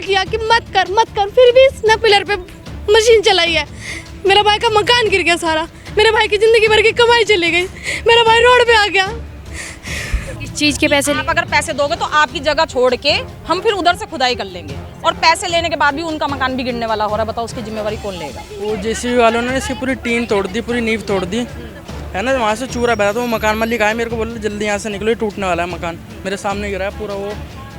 किया कि मत कर, फिर भी इसने पिलर पे मशीन चलाई है। मेरा भाई का मकान गिर गया सारा, मेरे भाई की जिंदगी भर की कमाई चली गई, मेरा भाई रोड पे आ गया। इस चीज के पैसे आप अगर पैसे दोगे तो आपकी जगह छोड़ के हम फिर उधर से खुदाई कर लेंगे, और पैसे लेने के बाद भी उनका मकान भी गिरने वाला हो रहा है। बताओ उसकी जिम्मेवारी कौन लेगा? वो जेसीबी वालों ने इसकी पूरी टीन तोड़ दी, पूरी नींव तोड़ दी है ना। वहाँ से चूरा बह रहा था, वो मकान मालिक आए मेरे को बोले जल्दी यहाँ से निकलो, ये टूटने वाला है मकान। मेरे सामने गिरा है पूरा, वो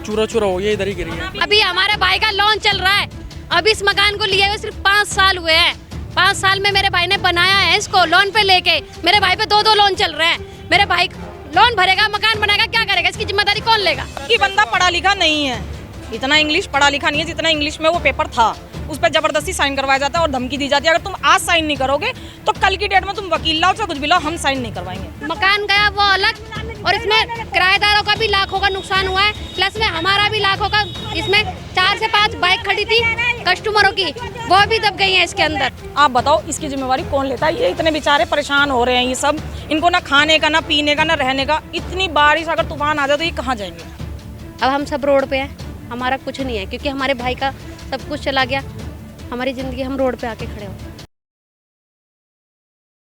चूरा हो गया, इधर ही गिरी है। अभी हमारे भाई का लोन चल रहा है, अभी इस मकान को लिए हुए सिर्फ 5 साल हुए हैं। 5 साल में मेरे भाई ने बनाया है इसको लोन पे लेके। मेरे भाई पे 2 लोन चल रहे हैं। मेरे भाई लोन भरेगा, मकान बनाएगा, क्या करेगा? इसकी जिम्मेदारी कौन लेगा? कि बंदा पढ़ा लिखा नहीं है, इतना इंग्लिश पढ़ा लिखा नहीं है जितना इंग्लिश में वो पेपर था। उस पर जबरदस्ती साइन करवाया जाता है और धमकी दी जाती है, अगर तुम आज साइन नहीं करोगे तो कल की डेट में तुम वकील लाओ चाहे कुछ भी लाओ, हम साइन नहीं करवाएंगे। मकान गया वो अलग, और इसमें किराएदारों का भी लाखों का नुकसान हुआ है, प्लस में हमारा भी लाखों का। इसमें 4 से 5 बाइक खड़ी थी कस्टमरों की, वो भी दब गई है इसके अंदर। आप बताओ इसकी जिम्मेवारी कौन लेता है? ये इतने बेचारे परेशान हो रहे हैं, ये सब, इनको ना खाने का, ना पीने का, ना रहने का। इतनी बारिश अगर तूफान आ जाए तो ये कहाँ जाएंगे? अब हम सब रोड पे हैं, हमारा कुछ नहीं है क्योंकि हमारे भाई का सब कुछ चला गया। हमारी ज़िंदगी हम रोड पे आके खड़े हो।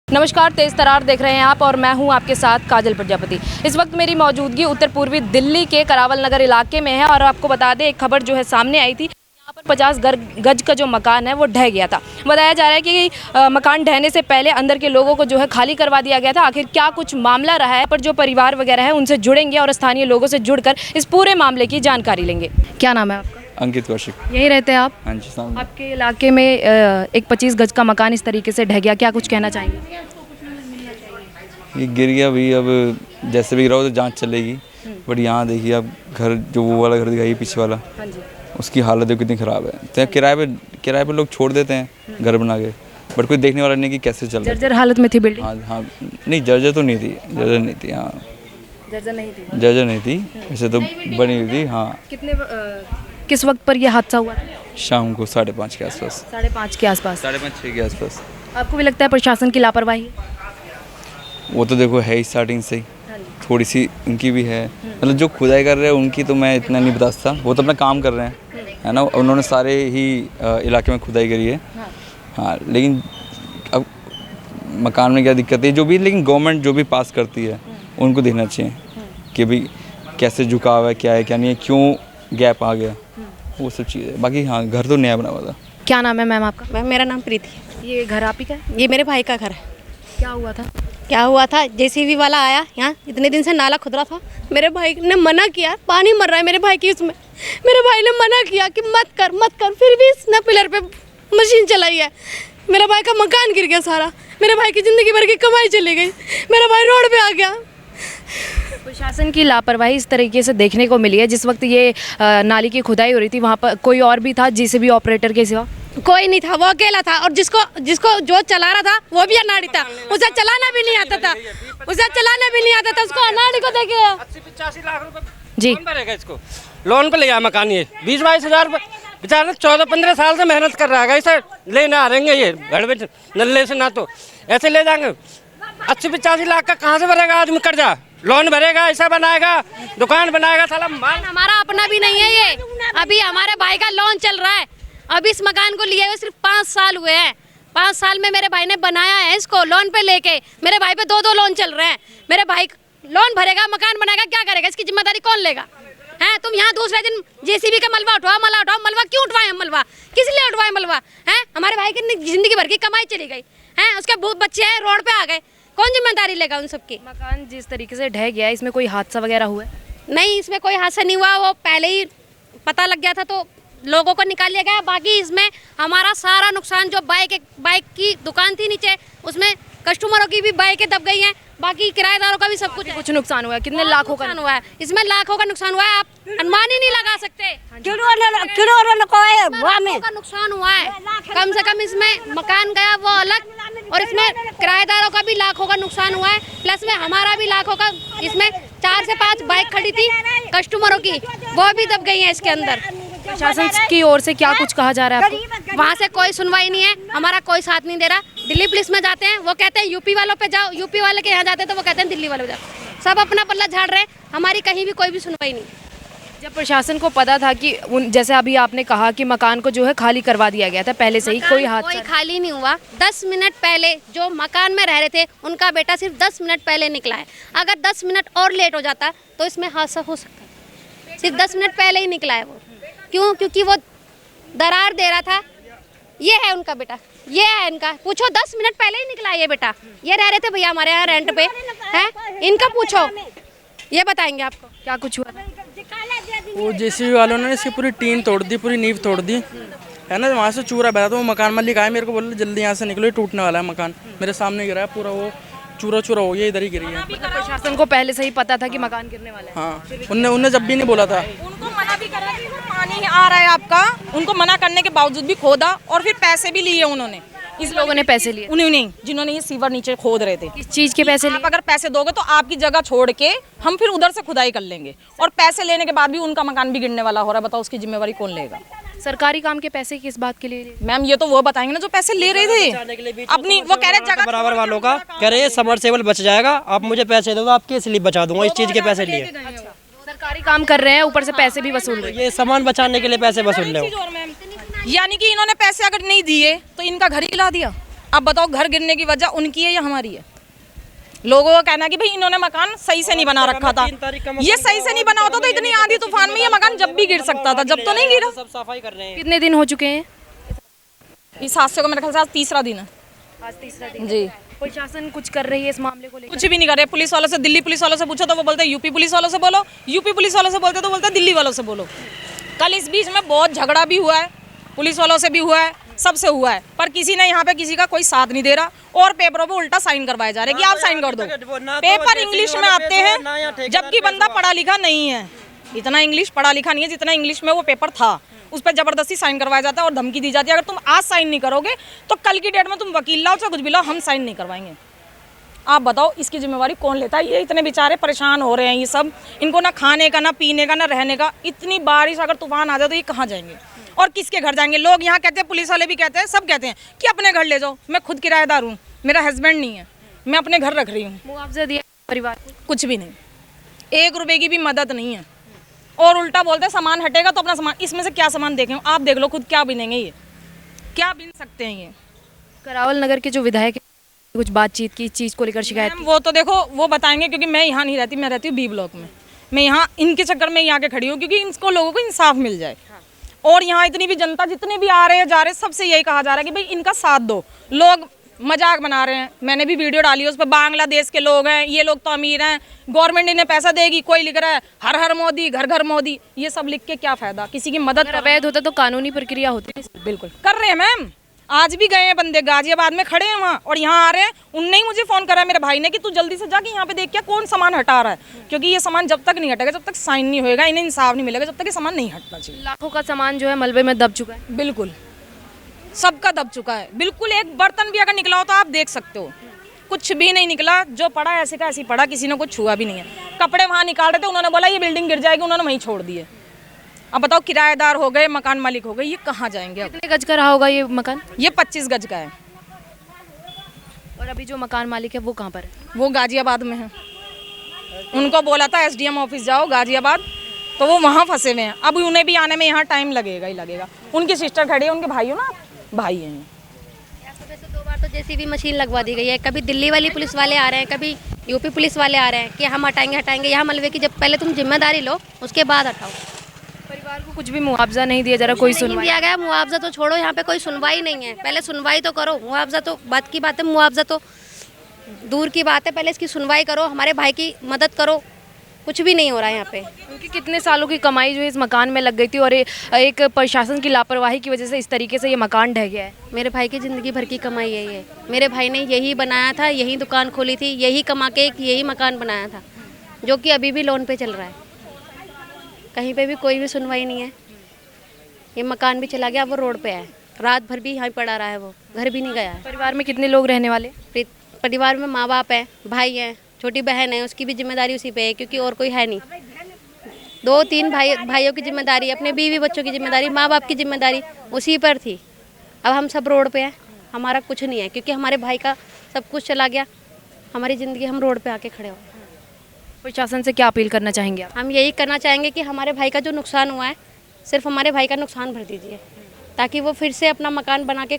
नमस्कार, तेज तरार देख रहे हैं आप और मैं हूं आपके साथ काजल प्रजापति। इस वक्त मेरी मौजूदगी उत्तर पूर्वी दिल्ली के करावल नगर इलाके में है और आपको बता दें, एक खबर जो है सामने आई थी। यहाँ पर 50 गज का जो मकान है वो ढह गया था। बताया जा रहा है कि मकान ढहने से पहले अंदर के लोगों को जो है खाली करवा दिया गया था। आखिर क्या कुछ मामला रहा है, पर जो परिवार वगैरह है उनसे जुड़ेंगे और स्थानीय लोगों से जुड़कर इस पूरे मामले की जानकारी लेंगे। क्या नाम है आपका? अंकित कौशिक। यही रहते हैं आप? हाँ जी साहब। आपके इलाके में एक 25 गज का मकान इस तरीके से ढह गया, क्या कुछ कहना चाहेंगे? ये गिर गया भी, अब जैसे भी गिरा हो तो जांच चलेगी। बट यहाँ देखिए अब घर, जो वो वाला घर दिखाइए पीछे वाला, हाँ जी, उसकी हालत देखो कितनी ख़राब है। तो किराए पे लोग छोड़ देते हैं घर बना के, बट कोई देखने वाला नहीं कि कैसे चल रहा है। जर्जर हालत में थी बिल्डिंग? हाँ, नहीं जर्जर तो नहीं थी, जर्जर नहीं थी। हाँ, जर्जर नहीं थी, जर्जर नहीं थी, वैसे तो बनी हुई थी। हाँ। किस वक्त पर यह हादसा हुआ? शाम को 5:30 के आसपास। 5:30 के आसपास? 5:30-6 के आसपास। आपको भी लगता है प्रशासन की लापरवाही? वो तो देखो है ही स्टार्टिंग से ही, थोड़ी सी उनकी भी है। मतलब जो खुदाई कर रहे हैं उनकी तो मैं इतना नहीं बता सकता, वो तो अपना काम कर रहे हैं, है ना। उन्होंने सारे ही इलाके में खुदाई करी है। हाँ, लेकिन अब मकान में क्या दिक्कत है जो भी, लेकिन गवर्नमेंट जो भी पास करती है उनको देखना चाहिए कि भाई कैसे झुकाव है, क्या है क्या नहीं है, क्यों गैप आ गया, वो सब चीज़ें। बाकी हाँ, घर तो नया बना हुआ था। क्या नाम है मैम आपका? मेरा नाम प्रीति है। ये घर आप ही का है? ये मेरे भाई का घर है। क्या हुआ था? क्या हुआ था, जेसीबी वाला आया यहाँ, इतने दिन से नाला खुद रहा था। मेरे भाई ने मना किया, पानी मर रहा है मेरे भाई की उसमें। मेरे भाई ने मना किया कि मत कर, फिर भी इसने पिलर पे मशीन चलाई है। मेरा भाई का मकान गिर गया सारा, मेरे भाई की जिंदगी भर की कमाई चली गई, मेरा भाई रोड पे आ गया। प्रशासन की लापरवाही इस तरीके से देखने को मिली है। जिस वक्त ये नाली की खुदाई हो रही थी वहाँ पर कोई और भी था जेसीबी ऑपरेटर के सिवा? कोई नहीं था, वो अकेला था, और जिसको जो चला रहा था वो भी अनाड़ी था। उसे चलाना भी नहीं आता था, उसको अनाड़ी को देखे 80-85 लाख रुपए जी लोन भरेगा। इसको लोन पे लिया मकान, ये 20-22 हज़ार बेचारा 14-15 साल से मेहनत कर रहा है। इसे लेने आ रहेंगे ये घर में नल्ले से, ना तो ऐसे ले जाएंगे। 80-85 लाख का कहाँ से भरेगा आदमी कर्जा? लोन भरेगा, ऐसा बनाएगा, दुकान बनाएगा, साला माल। हमारा अपना भी नहीं है ये, अभी हमारे भाई का लोन चल रहा है। अभी इस मकान को लिए हुए सिर्फ 5 साल हुए हैं। 5 साल में मेरे भाई ने बनाया है इसको लोन पे लेके। मेरे भाई पे 2 लोन चल रहे हैं। मेरे भाई लोन भरेगा, मकान बनाएगा, क्या करेगा? इसकी जिम्मेदारी कौन लेगा? हैं, तुम यहाँ दूसरे दिन जेसीबी का मलबा उठवाओ, मलबा क्यों उठवाए हम? मलबा किस लिए उठवाए? मलबा हैं, हमारे भाई की जिंदगी भर की कमाई चली गई है, उसके बहुत बच्चे हैं रोड पे आ गए, कौन जिम्मेदारी लेगा उन सबकी? मकान जिस तरीके से ढह गया, इसमें कोई हादसा वगैरह हुआ है? नहीं, इसमें कोई हादसा नहीं हुआ, वो पहले ही पता लग गया था तो लोगों को निकाल लिया गया। बाकी इसमें हमारा सारा नुकसान, जो बाइक की दुकान थी नीचे, उसमें कस्टमरों की भी बाइकें दब गई हैं। बाकी किराएदारों का भी सब कुछ नुकसान हुआ है। कितने लाखों का हुआ है? इसमें लाखों का नुकसान हुआ है, आप अनुमान ही नहीं लगा सकते। का नुकसान हुआ है, कम से कम इसमें मकान गया वो अलग, और इसमें किराएदारों का भी लाखों का नुकसान हुआ है, प्लस में हमारा भी लाखों का। इसमें 4 से 5 बाइक खड़ी थी कस्टमरों की, वो भी दब गई है इसके अंदर। प्रशासन की ओर से क्या कुछ कहा जा रहा है आपको? वहाँ से कोई सुनवाई नहीं है, हमारा कोई साथ नहीं दे रहा। दिल्ली पुलिस में जाते हैं, वो कहते हैं यूपी वालों पे जाओ, यूपी वाले के यहाँ जाते हैं तो वो कहते हैं दिल्ली वालों पे जाओ। सब अपना पल्ला झाड़ रहे हैं, हमारी कहीं भी कोई भी सुनवाई नहीं। जब प्रशासन को पता था कि जैसे अभी आपने कहा कि मकान को जो है खाली करवा दिया गया था पहले से ही, कोई कोई खाली नहीं हुआ। 10 मिनट पहले जो मकान में रह रहे थे उनका बेटा सिर्फ 10 मिनट पहले निकला है। अगर 10 मिनट और लेट हो जाता तो इसमें हादसा हो सकता था। सिर्फ 10 मिनट पहले ही निकला है वो। क्यों? क्योंकि वो दरार दे रहा था। ये है उनका बेटा, ये है इनका। पूछो, 10 मिनट पहले ही निकला है ये बेटा। ये रह रहे थे भैया हमारे यहाँ रेंट पे, है इनका पूछो, ये बताएंगे आपको क्या कुछ हुआ था? वो जेसीबी वालों ने इसकी पूरी टीन तोड़ दी, पूरी नींव तोड़ दी, है ना। वहाँ से चूरा बह रहा था। वो मकान मालिक आए, मेरे को बोले जल्दी यहाँ से निकलो, ये टूटने वाला है मकान। मेरे सामने गिरा है पूरा, वो चूरा चूरा हो गया, इधर ही गिरी है। प्रशासन को पहले से ही पता था कि मकान गिरने वाला है? हाँ, उनने जब भी नहीं बोला था। उनको मना भी करा कि पानी आ रहा है आपका, उनको मना करने के बावजूद भी खोदा और फिर पैसे भी लिए उन्होंने। इस लोगों ने पैसे लिए? उन्होंने, जिन्होंने ये सीवर नीचे खोद रहे थे। किस चीज़ के पैसे लिए? आप अगर पैसे दोगे तो आपकी जगह छोड़ के हम फिर उधर से खुदाई कर लेंगे, और पैसे लेने के बाद भी उनका मकान भी गिरने वाला हो रहा है। बताओ उसकी जिम्मेवारी कौन लेगा? सरकारी काम के पैसे किस बात के लिए? मैम ये तो वो बताएंगे ना जो पैसे ले रहे थे अपनी। वो कह रहे जगह बराबर वालों का कह रहे सबमर्सिबल बच जाएगा, आप मुझे पैसे दो, आपके स्लिप बचा दूंगा, इस चीज़ के पैसे लिए। सरकारी काम कर रहे हैं, ऊपर से पैसे भी वसूल रहे हैं। ये सामान बचाने के लिए पैसे वसूल रहे हो। यानी कि इन्होंने पैसे अगर नहीं दिए तो इनका घर ही गिरा दिया। अब बताओ, घर गिरने की वजह उनकी है या हमारी है? लोगों का कहना है कि भाई इन्होंने मकान सही से नहीं बना रखा था। ये सही से नहीं बना होता तो इतनी आंधी तूफान में ये मकान जब भी गिर सकता था, जब तो नहीं गिरा। सब सफाई कर रहे हैं। कितने दिन हो चुके हैं इस हादसे को? मेरे ख्याल से आज तीसरा दिन है। आज तीसरा दिन जी। प्रशासन कुछ कर रही है इस मामले को लेकर? कुछ भी नहीं कर रहे। पुलिस वालों से, दिल्ली पुलिस वालों से पूछो तो वो बोलते यूपी पुलिस वालों से बोलो, यूपी पुलिस वालों से बोलते तो बोलते दिल्ली वालों से बोलो। कल इस बीच में बहुत झगड़ा भी हुआ है, पुलिस वालों से भी हुआ है, सबसे हुआ है, पर किसी ने यहाँ पे किसी का कोई साथ नहीं दे रहा, और पेपरों पे उल्टा साइन करवाए जा रहे हैं कि आप साइन कर दो। पेपर इंग्लिश में आते हैं जबकि बंदा पढ़ा लिखा नहीं है। इतना इंग्लिश पढ़ा लिखा नहीं है जितना इंग्लिश में वो पेपर था। उस पर जबरदस्ती साइन करवाया जाता है और धमकी दी जाती है, अगर तुम आज साइन नहीं करोगे तो कल की डेट में तुम वकील लाओ चाहे कुछ भी लाओ, हम साइन नहीं करवाएंगे। आप बताओ इसकी जिम्मेवारी कौन लेता है? ये इतने बेचारे परेशान हो रहे हैं, ये सब, इनको ना खाने का, ना पीने का, ना रहने का। इतनी बारिश अगर तूफान आ जाए तो ये कहाँ जाएंगे और किसके घर जाएंगे? लोग यहाँ कहते हैं, पुलिस वाले भी कहते हैं, सब कहते हैं कि अपने घर ले जाओ। मैं खुद किराएदार हूँ, मेरा हस्बैंड नहीं है, मैं अपने घर रख रही हूँ। मुआवजा दिया परिवार को? कुछ भी नहीं, 1 रुपए की भी मदद नहीं है। और उल्टा बोलते हैं सामान हटेगा तो अपना सामान। इसमें से क्या सामान देखें आप? देख लो खुद, क्या बिनेंगे ये, क्या बिन सकते हैं ये? करावल नगर के जो विधायक कुछ बातचीत की इस चीज़ को लेकर शिकायत? वो तो देखो वो बताएंगे, क्योंकि मैं यहाँ नहीं रहती, मैं रहती हूँ बी ब्लॉक में। मैं यहाँ इनके चक्कर में यहाँ के खड़ी हूँ क्योंकि इनको लोगों को इंसाफ मिल जाए। और यहाँ इतनी भी जनता, जितने भी आ रहे हैं जा रहे हैं, सबसे यही कहा जा रहा है कि भाई इनका साथ दो। लोग मजाक बना रहे हैं, मैंने भी वीडियो डाली है उस पर, बांग्लादेश के लोग हैं, ये लोग तो अमीर हैं, गवर्नमेंट इन्हें पैसा देगी। कोई लिख रहा है हर हर मोदी, घर घर मोदी। ये सब लिख के क्या फायदा? किसी की मदद अगर अवैध होता तो कानूनी प्रक्रिया होती। बिल्कुल कर रहे हैं मैम, आज भी गए हैं बंदे, गाजियाबाद में खड़े हैं वहाँ और यहाँ आ रहे हैं। उनने ही मुझे फ़ोन करा मेरे भाई ने कि तू जल्दी से जाके यहाँ पे देख क्या कौन सामान हटा रहा है, क्योंकि ये सामान जब तक नहीं हटेगा, जब तक साइन नहीं होएगा, इन्हें इंसाफ नहीं मिलेगा, जब तक ये सामान नहीं हटना चाहिए। लाखों का सामान जो है मलबे में दब चुका है। बिल्कुल सबका दब चुका है। बिल्कुल एक बर्तन भी अगर निकला हो तो आप देख सकते हो, कुछ भी नहीं निकला। जो पड़ा ऐसे का ऐसे पड़ा, किसी ने कुछ छुआ भी नहीं है। कपड़े वहाँ निकाल रहे थे, उन्होंने बोला ये बिल्डिंग गिर जाएगी, उन्होंने वहीं छोड़ दिए। अब बताओ, किराएदार हो गए, मकान मालिक हो गए, ये कहाँ जाएंगे? अब कितने गज का रहा होगा ये मकान? ये 25 गज का है। और अभी जो मकान मालिक है वो कहाँ पर है? वो गाजियाबाद में है। उनको बोला था SDM ऑफिस जाओ गाजियाबाद, तो वो वहाँ फंसे हुए हैं। अब उन्हें भी आने में यहाँ टाइम लगेगा ही लगेगा। उनकी सिस्टर खड़ी है, उनके भाई हो ना, भाई हैं। वैसे 2 बार तो जेसीबी मशीन लगवा दी गई है। कभी दिल्ली वाली पुलिस वाले आ रहे हैं, कभी यूपी पुलिस वाले आ रहे हैं कि हम हटाएंगे। यहाँ मलबे की जब पहले तुम जिम्मेदारी लो, उसके बाद हटाओ। परिवार को कुछ भी मुआवजा नहीं दिया जा रहा, कोई नहीं सुनवाई? दिया गया। मुआवजा तो छोड़ो, यहाँ पे कोई सुनवाई नहीं है। पहले सुनवाई तो करो, मुआवजा तो बात की बात है, मुआवजा तो दूर की बात है। पहले इसकी सुनवाई करो, हमारे भाई की मदद करो। कुछ भी नहीं हो रहा है यहाँ पे। क्योंकि कितने सालों की कमाई जो है इस मकान में लग गई थी और एक प्रशासन की लापरवाही की वजह से इस तरीके से ये मकान ढह गया है। मेरे भाई की ज़िंदगी भर की कमाई यही है। मेरे भाई ने यही बनाया था, यही दुकान खोली थी, यही कमा के यही मकान बनाया था, जो कि अभी भी लोन पे चल रहा है। कहीं पे भी कोई भी सुनवाई नहीं है। ये मकान भी चला गया, वो रोड पे है, रात भर भी यहाँ पड़ा रहा है, वो घर भी नहीं गया है। परिवार में कितने लोग रहने वाले? परिवार में माँ बाप है, भाई हैं, छोटी बहन है, उसकी भी जिम्मेदारी उसी पे है क्योंकि और कोई है नहीं। 2-3 भाइयों की जिम्मेदारी, अपने बीवी बच्चों की जिम्मेदारी, माँ बाप की जिम्मेदारी उसी पर थी। अब हम सब रोड पे हैं, हमारा कुछ नहीं है क्योंकि हमारे भाई का सब कुछ चला गया। हमारी ज़िंदगी, हम रोड पे आके खड़े हो। प्रशासन से क्या अपील करना चाहेंगे आप? हम यही करना चाहेंगे कि हमारे भाई का जो नुकसान हुआ है सिर्फ हमारे भाई का नुकसान भर दीजिए, ताकि वो फिर से अपना मकान बना के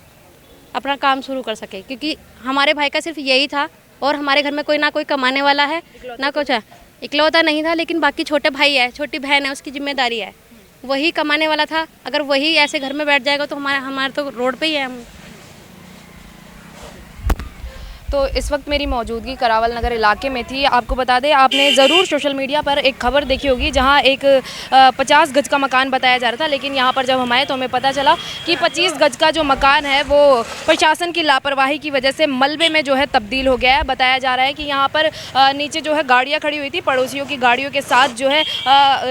अपना काम शुरू कर सके, क्योंकि हमारे भाई का सिर्फ यही था और हमारे घर में कोई ना कोई कमाने वाला है ना कुछ है। इकलौता नहीं था, लेकिन बाकी छोटे भाई है, छोटी बहन है, उसकी जिम्मेदारी है, वही कमाने वाला था। अगर वही ऐसे घर में बैठ जाएगा तो हमारे तो रोड पे ही है हम। तो इस वक्त मेरी मौजूदगी करावल नगर इलाके में थी। आपको बता दें, आपने ज़रूर सोशल मीडिया पर एक खबर देखी होगी जहां एक 50 गज का मकान बताया जा रहा था, लेकिन यहां पर जब हम आए तो हमें पता चला कि 25 गज का जो मकान है वो प्रशासन की लापरवाही की वजह से मलबे में जो है तब्दील हो गया है। बताया जा रहा है कि यहाँ पर नीचे जो है गाड़ियाँ खड़ी हुई थी, पड़ोसियों की गाड़ियों के साथ जो है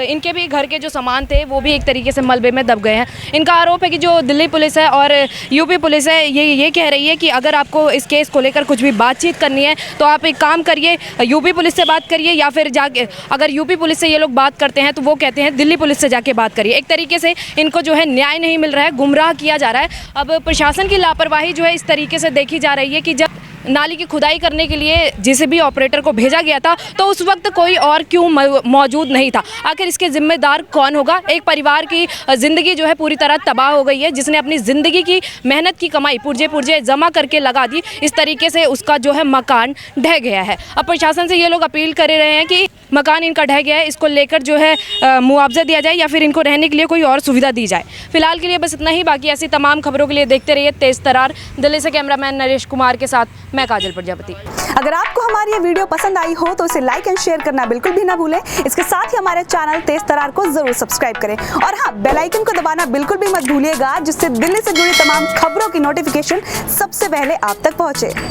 इनके भी घर के जो सामान थे वो भी एक तरीके से मलबे में दब गए हैं। इनका आरोप है कि जो दिल्ली पुलिस है और यूपी पुलिस है ये कह रही है कि अगर आपको इस केस को लेकर कुछ भी बातचीत करनी है तो आप एक काम करिए, यूपी पुलिस से बात करिए, या फिर जाके अगर यूपी पुलिस से ये लोग बात करते हैं तो वो कहते हैं दिल्ली पुलिस से जाके बात करिए। एक तरीके से इनको जो है न्याय नहीं मिल रहा है, गुमराह किया जा रहा है। अब प्रशासन की लापरवाही जो है इस तरीके से देखी जा रही है कि जब नाली की खुदाई करने के लिए जेसीबी ऑपरेटर को भेजा गया था तो उस वक्त कोई और क्यों मौजूद नहीं था? आखिर इसके जिम्मेदार कौन होगा? एक परिवार की ज़िंदगी जो है पूरी तरह तबाह हो गई है, जिसने अपनी ज़िंदगी की मेहनत की कमाई पुर्जे जमा करके लगा दी, इस तरीके से उसका जो है मकान ढह गया है। अब प्रशासन से ये लोग अपील कर रहे हैं कि मकान इनका ढह गया है, इसको लेकर जो है मुआवजा दिया जाए या फिर इनको रहने के लिए कोई और सुविधा दी जाए। फिलहाल के लिए बस इतना ही। बाकी ऐसी तमाम खबरों के लिए देखते रहिए तेज तरार। दिल्ली से कैमरामैन नरेश कुमार के साथ मैं काजल प्रजापति। अगर आपको हमारी ये वीडियो पसंद आई हो तो इसे लाइक एंड शेयर करना बिल्कुल भी ना भूलें। इसके साथ ही हमारे चैनल तेज तरार को जरूर सब्सक्राइब करें और हाँ, बेल आइकन को दबाना बिल्कुल भी मत भूलिएगा, जिससे दिल्ली से जुड़ी तमाम खबरों की नोटिफिकेशन सबसे पहले आप तक पहुंचे।